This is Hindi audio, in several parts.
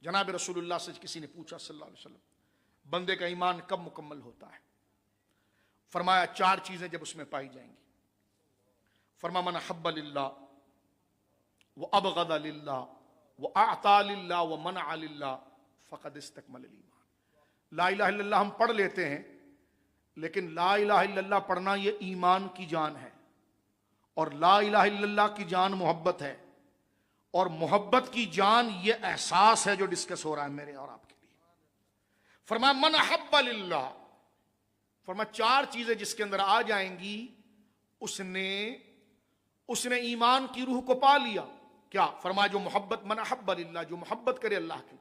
जनाब रसूलुल्लाह से किसी ने पूछा सल्लल्लाहु अलैहि वसल्लम, बंदे का ईमान कब मुकम्मल होता है? फरमाया 4 चीजें जब उसमें पाई जाएंगी। फरमा मन हब्ब लिल्लाह व अबगद लिल्लाह व अअता लिल्लाह व मनअ लिल्लाह फक़द इस्तकमल ईमान। ला इलाहा इल्लल्लाह हम पढ़ लेते हैं, लेकिन ला इलाहा इल्लल्लाह पढ़ना ये ईमान की जान है, और ला इलाहा इल्लल्लाह की जान मोहब्बत है, और मोहब्बत की जान ये एहसास है जो डिस्कस हो रहा है मेरे और आपके लिए। फरमाया मन हब्ब लिल्लाह, फरमाया 4 चीजें जिसके अंदर आ जाएंगी उसने ईमान की रूह को पा लिया। क्या? फरमाया जो मोहब्बत, मन हब्ब लिल्लाह, जो मोहब्बत करे अल्लाह की।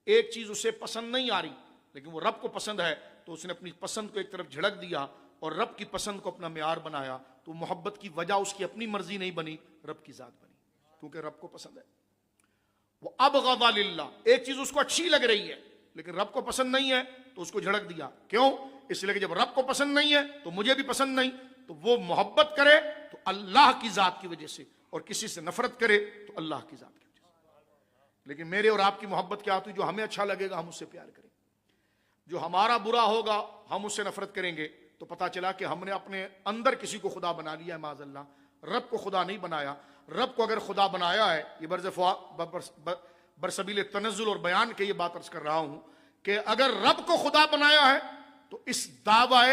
एक चीज उसे पसंद नहीं आ रही लेकिन वो रब को पसंद है, तो उसने अपनी पसंद को एक तरफ झिड़क दिया और रब की पसंद को अपना मेयार बनाया, तो मोहब्बत की वजह उसकी अपनी मर्जी नहीं बनी, रब की जात बनी, क्योंकि रब को पसंद है। वो अबगद लिल्लाह, एक चीज उसको अच्छी लग रही है लेकिन रब को पसंद नहीं है, तो उसको झिड़क दिया। क्यों? इसलिए कि जब रब को पसंद नहीं है तो मुझे भी पसंद नहीं, तो वो मोहब्बत करे तो अल्लाह की जात की वजह से, और किसी से नफरत करे तो अल्लाह की जात की वजह से। लेकिन मेरे और आपकी मोहब्बत क्या होती है? जो हमें अच्छा लगेगा हम उससे प्यार करेंगे, जो हमारा बुरा होगा हम उससे नफरत करेंगे। तो पता चला कि हमने अपने अंदर किसी को खुदा बना लिया है, माज़अल्लाह। रब को खुदा नहीं बनाया। रब को अगर खुदा बनाया है, ये बरसबील तनज़्ज़ुल और बयान के ये बात अर्ज कर रहा हूं कि अगर रब को खुदा बनाया है तो इस दावा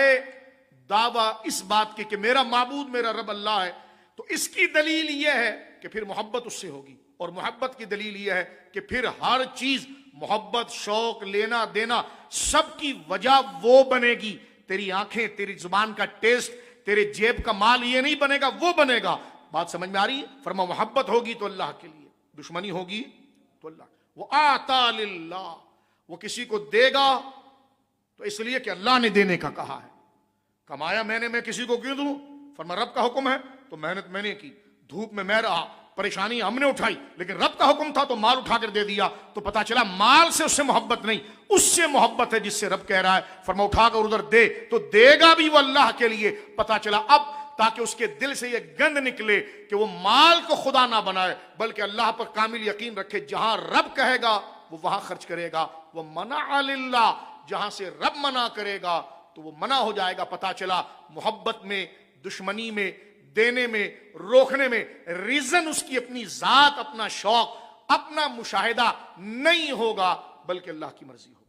इस बात की कि मेरा माबूद मेरा रब अल्लाह है, तो इसकी दलील यह है कि फिर मोहब्बत उससे होगी, और मोहब्बत की दलील यह है कि फिर हर चीज मोहब्बत, शौक, लेना देना, सबकी वजह वो बनेगी। तेरी आंखें, तेरी जुबान का टेस्ट, तेरे जेब का माल ये नहीं बनेगा, वो बनेगा। बात समझ में आ रही है? फरमा मोहब्बत होगी तो अल्लाह के लिए, दुश्मनी होगी तो अल्लाह। वो आता लिल्लाह, वो किसी को देगा तो इसलिए कि अल्लाह ने देने का कहा है। कमाया मैं किसी को क्यों दूं? फरमा रब का हुक्म है तो मेहनत मैंने की, धूप में मैं रहा, परेशानी हमने उठाई, लेकिन रब का हुक्म था तो माल उठाकर दे दिया। तो पता चला माल से उससे मोहब्बत नहीं, उससे मोहब्बत है जिससे रब कह रहा है फरमा उठाकर उधर दे, तो देगा भी वो अल्लाह के लिए। पता चला अब, ताकि उसके दिल से ये गंद निकले कि वो माल को खुदा ना बनाए, बल्कि अल्लाह पर कामिल यकीन रखे। जहां रब कहेगा वो वहां खर्च करेगा। वो मना लिल्लाह, जहां से रब मना करेगा तो वो मना हो जाएगा। पता चला मोहब्बत में, दुश्मनी में, देने में, रोकने में रीजन उसकी अपनी जात, अपना शौक, अपना मुशाहिदा नहीं होगा, बल्कि अल्लाह की मर्जी होगी।